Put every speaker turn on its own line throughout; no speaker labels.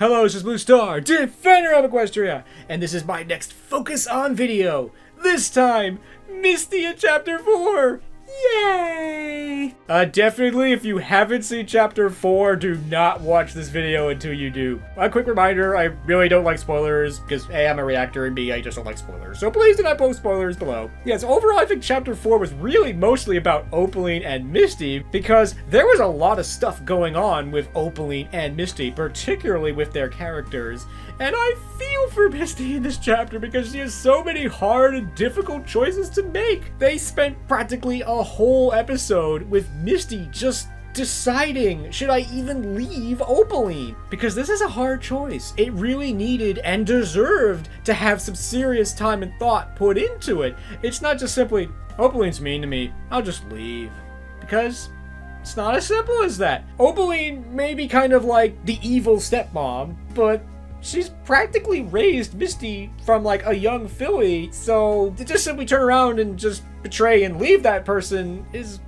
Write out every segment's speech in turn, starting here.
Hello, this is Blue Star, Defender of Equestria, and this is my next Focus On video. This time, Misty in Chapter 4! Yay! Definitely, if you haven't seen Chapter 4, do not watch this video until you do. A quick reminder, I really don't like spoilers, because A, I'm a reactor, and B, I just don't like spoilers. So please do not post spoilers below. Yes, overall, I think Chapter 4 was really mostly about Opaline and Misty, because there was a lot of stuff going on with Opaline and Misty, particularly with their characters. And I feel for Misty in this chapter because she has so many hard and difficult choices to make. They spent practically a whole episode with Misty just deciding, should I even leave Opaline? Because this is a hard choice. It really needed and deserved to have some serious time and thought put into it. It's not just simply, Opaline's mean to me, I'll just leave. Because it's not as simple as that. Opaline may be kind of like the evil stepmom, but she's practically raised Misty from like a young filly, so to just simply turn around and just betray and leave that person is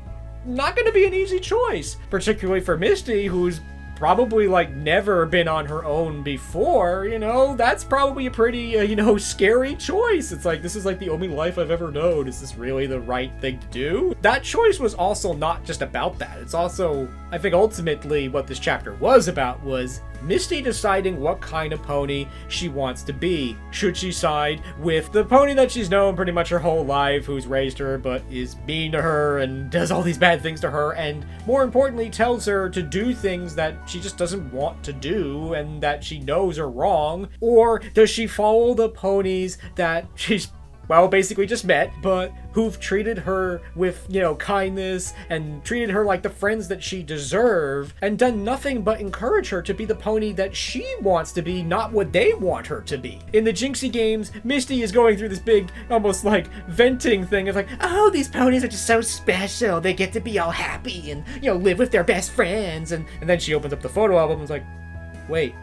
not going to be an easy choice. Particularly for Misty, who's probably like never been on her own before, you know, that's probably a pretty, scary choice. It's like, this is like the only life I've ever known. Is this really the right thing to do? That choice was also not just about that. It's also, I think ultimately what this chapter was about was Misty deciding what kind of pony she wants to be. Should she side with the pony that she's known pretty much her whole life, who's raised her but is mean to her and does all these bad things to her, and more importantly tells her to do things that she just doesn't want to do and that she knows are wrong? Or does she follow the ponies that she's, well, basically just met, but who've treated her with, kindness and treated her like the friends that she deserved and done nothing but encourage her to be the pony that she wants to be, not what they want her to be? In the Jinxie games, Misty is going through this big, almost like venting thing of like, oh, these ponies are just so special. They get to be all happy and, live with their best friends. And then she opens up the photo album and is like, wait,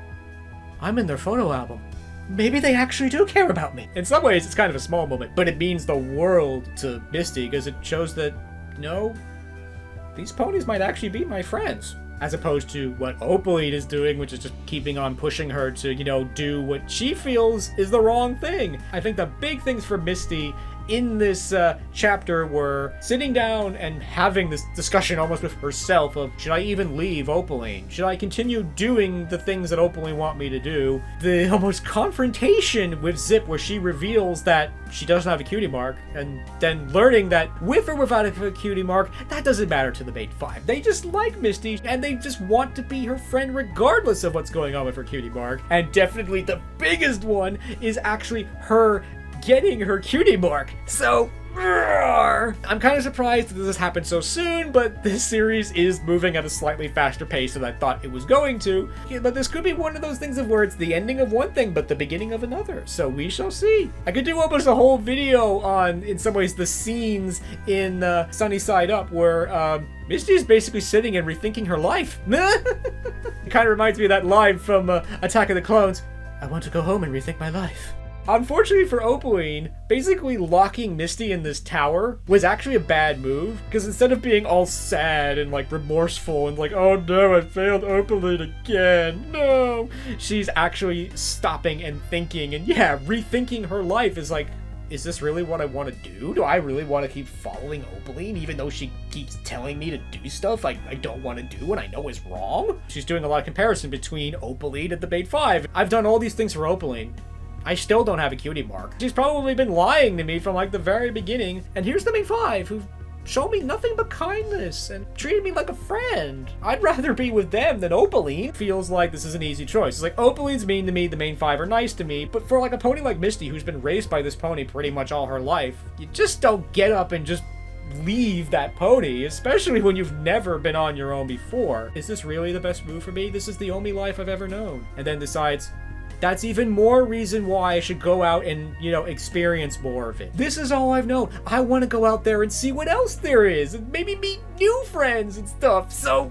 I'm in their photo album. Maybe they actually do care about me. In some ways, it's kind of a small moment, but it means the world to Misty because it shows that, no, these ponies might actually be my friends. As opposed to what Opaline is doing, which is just keeping on pushing her to, do what she feels is the wrong thing. I think the big things for Misty in this chapter were sitting down and having this discussion almost with herself of, should I even leave Opaline? Should I continue doing the things that Opaline want me to do? The almost confrontation with Zip where she reveals that she doesn't have a cutie mark, and then learning that with or without a cutie mark, that doesn't matter to the main five. They just like Misty and they just want to be her friend regardless of what's going on with her cutie mark. And definitely the biggest one is actually her getting her cutie mark. So I'm kind of surprised that this happened so soon, but this series is moving at a slightly faster pace than I thought it was going to. But this could be one of those things of where it's the ending of one thing but the beginning of another, so we shall see. I could do almost a whole video on, in some ways, the scenes in Sunny Side Up where Misty is basically sitting and rethinking her life. It kind of reminds me of that line from Attack of the Clones, I want to go home and rethink my life. Unfortunately for Opaline, basically locking Misty in this tower was actually a bad move, because instead of being all sad and like remorseful and like, oh no, I failed Opaline again, no, she's actually stopping and thinking and rethinking her life. Is like, is this really what I want to do? Do I really want to keep following Opaline even though she keeps telling me to do stuff I don't want to do and I know is wrong? She's doing a lot of comparison between Opaline and the Main Five. I've done all these things for Opaline. I still don't have a cutie mark. She's probably been lying to me from like the very beginning. And here's the Main Five who've shown me nothing but kindness and treated me like a friend. I'd rather be with them than Opaline. Feels like this is an easy choice. It's like, Opaline's mean to me, the Main Five are nice to me, but for like a pony like Misty who's been raised by this pony pretty much all her life, you just don't get up and just leave that pony, especially when you've never been on your own before. Is this really the best move for me? This is the only life I've ever known. And then decides, that's even more reason why I should go out and, experience more of it. This is all I've known. I want to go out there and see what else there is and maybe meet new friends and stuff. So,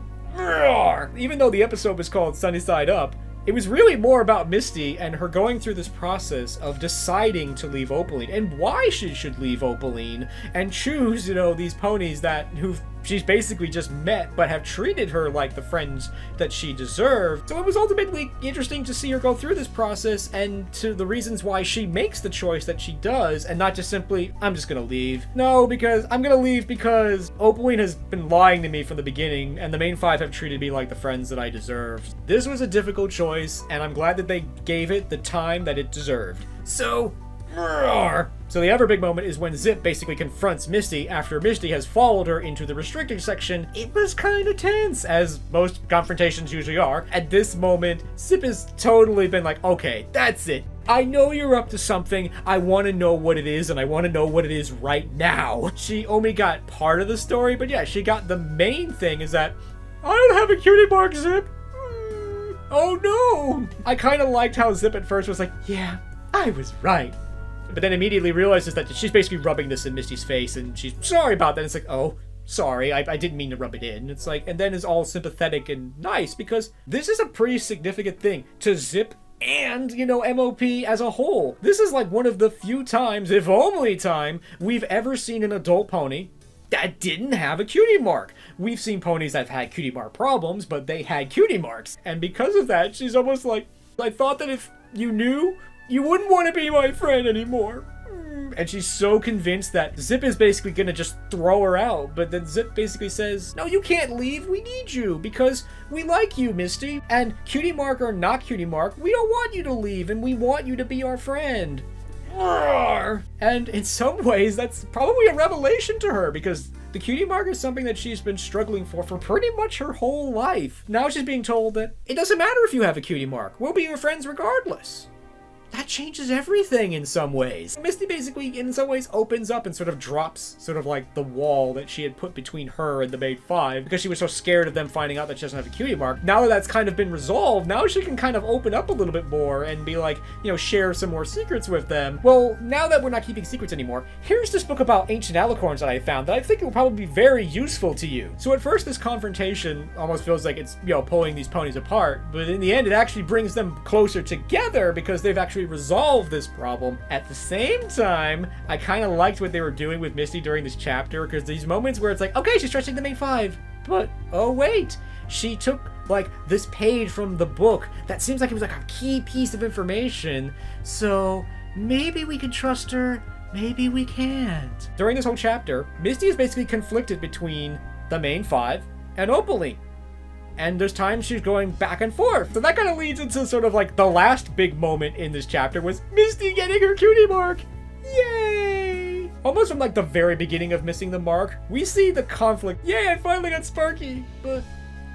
even though the episode was called Sunny Side Up, it was really more about Misty and her going through this process of deciding to leave Opaline and why she should leave Opaline and choose, these ponies who've she's basically just met, but have treated her like the friends that she deserved. So it was ultimately interesting to see her go through this process and to the reasons why she makes the choice that she does, and not just simply, I'm just gonna leave. No, because I'm gonna leave because Opaline has been lying to me from the beginning, and the main five have treated me like the friends that I deserved. This was a difficult choice, and I'm glad that they gave it the time that it deserved. So, roar. So the other big moment is when Zip basically confronts Misty after Misty has followed her into the restricted section. It was kind of tense, as most confrontations usually are. At this moment, Zip has totally been like, okay, that's it. I know you're up to something. I want to know what it is, and I want to know what it is right now. She only got part of the story, but yeah, she got the main thing is that, I don't have a cutie mark, Zip. Oh no. I kind of liked how Zip at first was like, yeah, I was right. But then immediately realizes that she's basically rubbing this in Misty's face, and she's sorry about that. It's like, oh, sorry, I didn't mean to rub it in. It's like, and then is all sympathetic and nice, because this is a pretty significant thing to Zip and, you know, MLP as a whole. This is like one of the few times, if only time, we've ever seen an adult pony that didn't have a cutie mark. We've seen ponies that have had cutie mark problems, but they had cutie marks. And because of that, she's almost like, I thought that if you knew, you wouldn't want to be my friend anymore. And she's so convinced that Zip is basically gonna just throw her out, but then Zip basically says, no, you can't leave, we need you, because we like you, Misty, and cutie mark or not cutie mark, we don't want you to leave, and we want you to be our friend. Roar. And in some ways, that's probably a revelation to her, because the cutie mark is something that she's been struggling for pretty much her whole life. Now she's being told that it doesn't matter if you have a cutie mark, we'll be your friends regardless. That changes everything in some ways. Misty basically, in some ways, opens up and sort of drops sort of like the wall that she had put between her and the main five because she was so scared of them finding out that she doesn't have a cutie mark. Now that that's kind of been resolved, now she can kind of open up a little bit more and be like, you know, share some more secrets with them. Well, now that we're not keeping secrets anymore, here's this book about ancient alicorns that I found that I think will probably be very useful to you. So at first, this confrontation almost feels like it's, you know, pulling these ponies apart, but in the end, it actually brings them closer together because they've actually resolve this problem. At the same time, I kind of liked what they were doing with Misty during this chapter, because these moments where it's like, okay, she's trusting the main five, but oh wait, she took like this page from the book that seems like it was like a key piece of information, so maybe we can trust her, maybe we can't. During this whole chapter, Misty is basically conflicted between the main five and Opaline. And there's times she's going back and forth. So that kind of leads into sort of like the last big moment in this chapter was Misty getting her cutie mark. Yay! Almost from like the very beginning of missing the mark, we see the conflict. Yay, I finally got Sparky. But,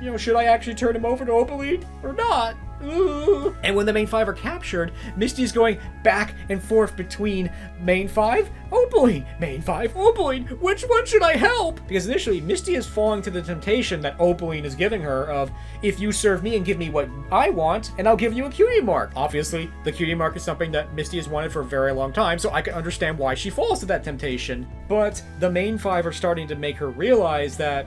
you know, should I actually turn him over to Opaline or not? Ooh. And when the main five are captured, Misty's going back and forth between main five, Opaline, main five, Opaline. Which one should I help? Because initially, Misty is falling to the temptation that Opaline is giving her of, if you serve me and give me what I want, and I'll give you a cutie mark. Obviously, the cutie mark is something that Misty has wanted for a very long time, so I can understand why she falls to that temptation. But the main five are starting to make her realize that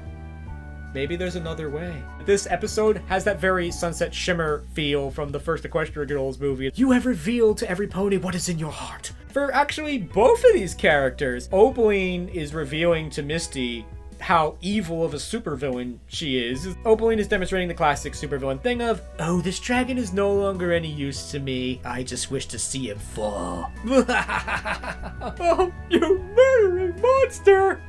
maybe there's another way. This episode has that very Sunset Shimmer feel from the first Equestria Girls movie. You have revealed to every pony what is in your heart. For actually both of these characters, Opaline is revealing to Misty how evil of a supervillain she is. Opaline is demonstrating the classic supervillain thing of, oh, this dragon is no longer any use to me. I just wish to see him fall. Oh, you murdering monster!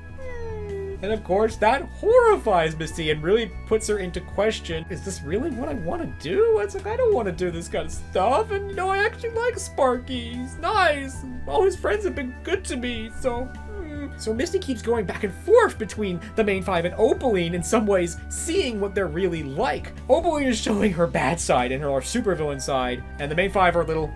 And of course, that horrifies Misty and really puts her into question. Is this really what I want to do? It's like, I don't want to do this kind of stuff. And, you know, I actually like Sparky. He's nice. All his friends have been good to me, so... So Misty keeps going back and forth between the main five and Opaline, in some ways seeing what they're really like. Opaline is showing her bad side and her supervillain side, and the main five are a little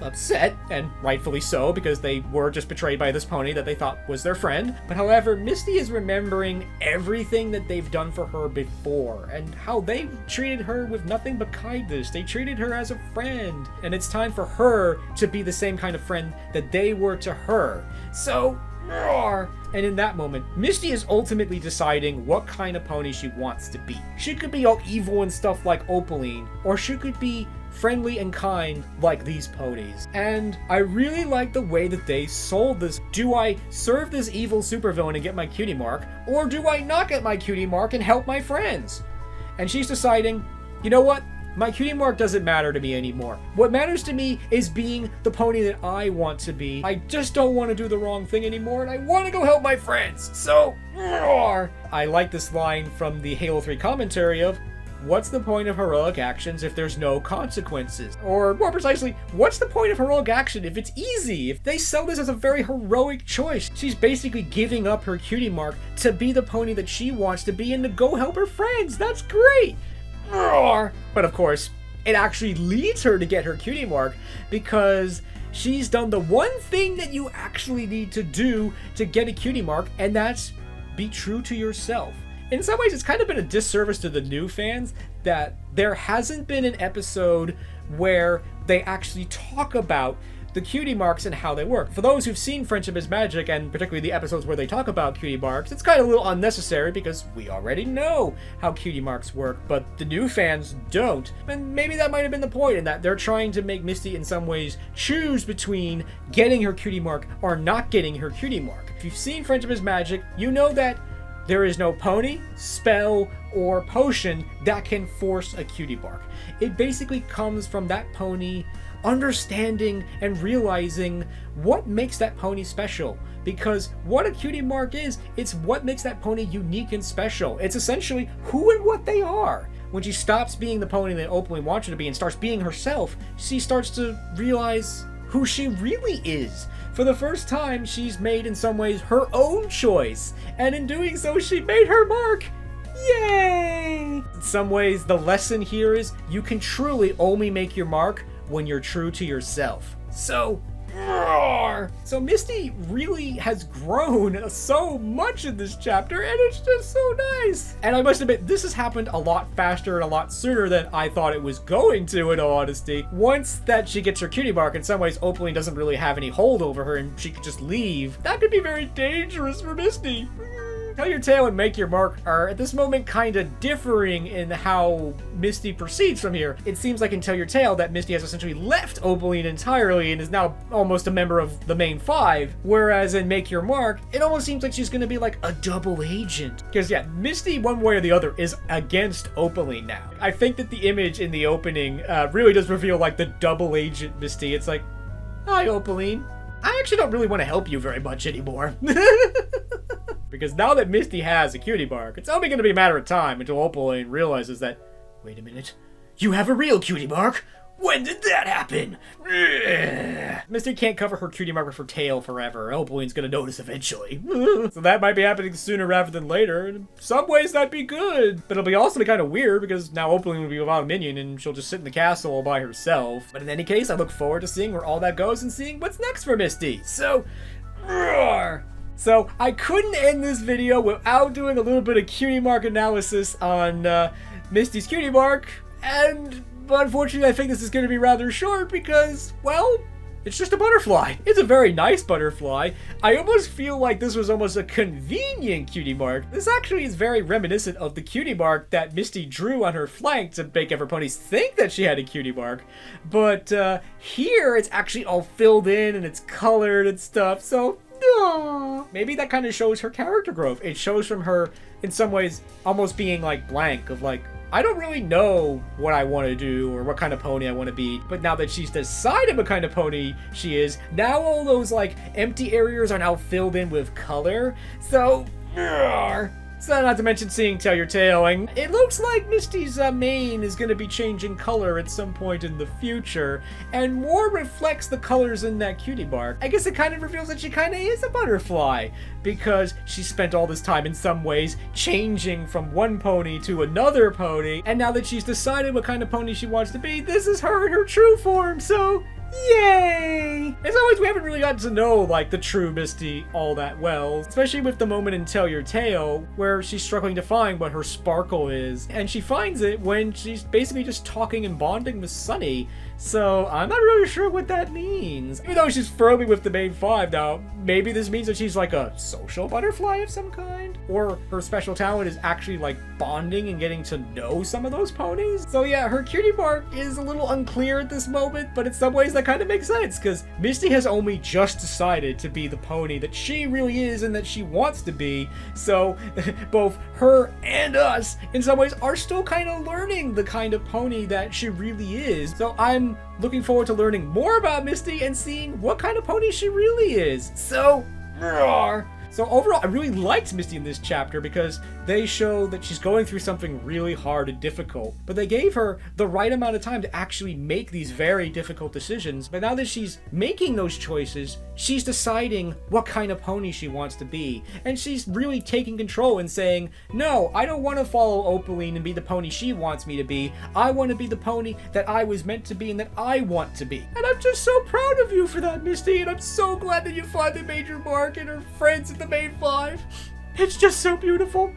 upset, and rightfully so, because they were just betrayed by this pony that they thought was their friend. But however, Misty is remembering everything that they've done for her before, and how they treated her with nothing but kindness. They treated her as a friend, and it's time for her to be the same kind of friend that they were to her. So, roar! And in that moment, Misty is ultimately deciding what kind of pony she wants to be. She could be all evil and stuff like Opaline, or she could be friendly and kind like these ponies. And I really like the way that they sold this. Do I serve this evil supervillain and get my cutie mark, or do I not get my cutie mark and help my friends? And she's deciding, you know what? My cutie mark doesn't matter to me anymore. What matters to me is being the pony that I want to be. I just don't want to do the wrong thing anymore, and I want to go help my friends. So, roar! I like this line from the Halo 3 commentary of, what's the point of heroic actions if there's no consequences? Or more precisely, what's the point of heroic action if it's easy? If they sell this as a very heroic choice, she's basically giving up her cutie mark to be the pony that she wants to be and to go help her friends. That's great! Roar! But of course, it actually leads her to get her cutie mark because she's done the one thing that you actually need to do to get a cutie mark, and that's be true to yourself. In some ways, it's kind of been a disservice to the new fans that there hasn't been an episode where they actually talk about the cutie marks and how they work. For those who've seen Friendship is Magic, and particularly the episodes where they talk about cutie marks, it's kind of a little unnecessary because we already know how cutie marks work, but the new fans don't. And maybe that might have been the point, in that they're trying to make Misty in some ways choose between getting her cutie mark or not getting her cutie mark. If you've seen Friendship is Magic, you know that there is no pony, spell, or potion that can force a cutie mark. It basically comes from that pony understanding and realizing what makes that pony special. Because what a cutie mark is, it's what makes that pony unique and special. It's essentially who and what they are. When she stops being the pony that openly wants her to be and starts being herself, she starts to realize who she really is. For the first time, she's made in some ways her own choice, and in doing so, she made her mark. Yay! In some ways, the lesson here is you can truly only make your mark when you're true to yourself. So, roar! So Misty really has grown so much in this chapter, and it's just so nice. And I must admit, this has happened a lot faster and a lot sooner than I thought it was going to, in all honesty. Once that she gets her cutie mark, in some ways Opaline doesn't really have any hold over her and she could just leave. That could be very dangerous for Misty. Tell Your Tale and Make Your Mark are at this moment kind of differing in how Misty proceeds from here. It seems like in Tell Your Tale that Misty has essentially left Opaline entirely and is now almost a member of the main five, whereas in Make Your Mark, it almost seems like she's going to be like a double agent. Because yeah, Misty, one way or the other, is against Opaline now. I think that the image in the opening really does reveal like the double agent Misty. It's like, hi Opaline, I actually don't really want to help you very much anymore. Because now that Misty has a cutie mark, it's only going to be a matter of time until Opaline realizes that, wait a minute, you have a real cutie mark? When did that happen? Misty can't cover her cutie mark with her tail forever. Opaline's going to notice eventually. So that might be happening sooner rather than later. In some ways, that'd be good. But it'll be also be kind of weird because now Opaline will be without a minion and she'll just sit in the castle all by herself. But in any case, I look forward to seeing where all that goes and seeing what's next for Misty. So, roar! So I couldn't end this video without doing a little bit of cutie mark analysis on Misty's cutie mark, but unfortunately I think this is going to be rather short because, well, it's just a butterfly. It's a very nice butterfly. I almost feel like this was almost a convenient cutie mark. This actually is very reminiscent of the cutie mark that Misty drew on her flank to make every ponies think that she had a cutie mark. But here it's actually all filled in and it's colored and stuff, so maybe that kind of shows her character growth. It shows from her, in some ways, almost being like blank, of like, I don't really know what I want to do or what kind of pony I want to be, but now that she's decided what kind of pony she is, now all those like empty areas are now filled in with color. So not to mention seeing Tell Your Tale, and it looks like Misty's mane is going to be changing color at some point in the future, and more reflects the colors in that cutie mark. I guess it kind of reveals that she kind of is a butterfly, because she spent all this time in some ways changing from one pony to another pony, and now that she's decided what kind of pony she wants to be, this is her in her true form, so Yay! As always, we haven't really gotten to know, like, the true Misty all that well, especially with the moment in Tell Your Tale, where she's struggling to find what her sparkle is, and she finds it when she's basically just talking and bonding with Sunny, so I'm not really sure what that means. Even though she's firmly with the main five now, maybe this means that she's like a social butterfly of some kind? Or her special talent is actually like bonding and getting to know some of those ponies? So yeah, her cutie mark is a little unclear at this moment, but in some ways that kind of makes sense, because Misty has only just decided to be the pony that she really is and that she wants to be, so both her and us, in some ways, are still kind of learning the kind of pony that she really is. So I'm looking forward to learning more about Misty and seeing what kind of pony she really is. So, roar! So overall, I really liked Misty in this chapter because they show that she's going through something really hard and difficult, but they gave her the right amount of time to actually make these very difficult decisions. But now that she's making those choices, she's deciding what kind of pony she wants to be. And she's really taking control and saying, no, I don't want to follow Opaline and be the pony she wants me to be. I want to be the pony that I was meant to be and that I want to be. And I'm just so proud of you for that, Misty, and I'm so glad that you finally made your mark and are friends at the main five. It's just so beautiful.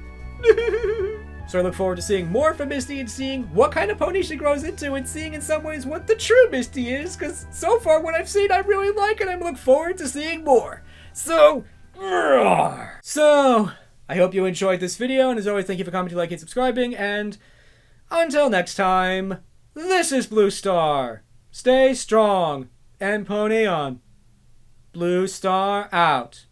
So I look forward to seeing more from Misty and seeing what kind of pony she grows into and seeing in some ways what the true Misty is, because so far what I've seen I really like and I look forward to seeing more. So, roar. So, I hope you enjoyed this video, and as always, thank you for commenting, liking, and subscribing, and until next time, this is Blue Star. Stay strong and pony on. Blue Star out.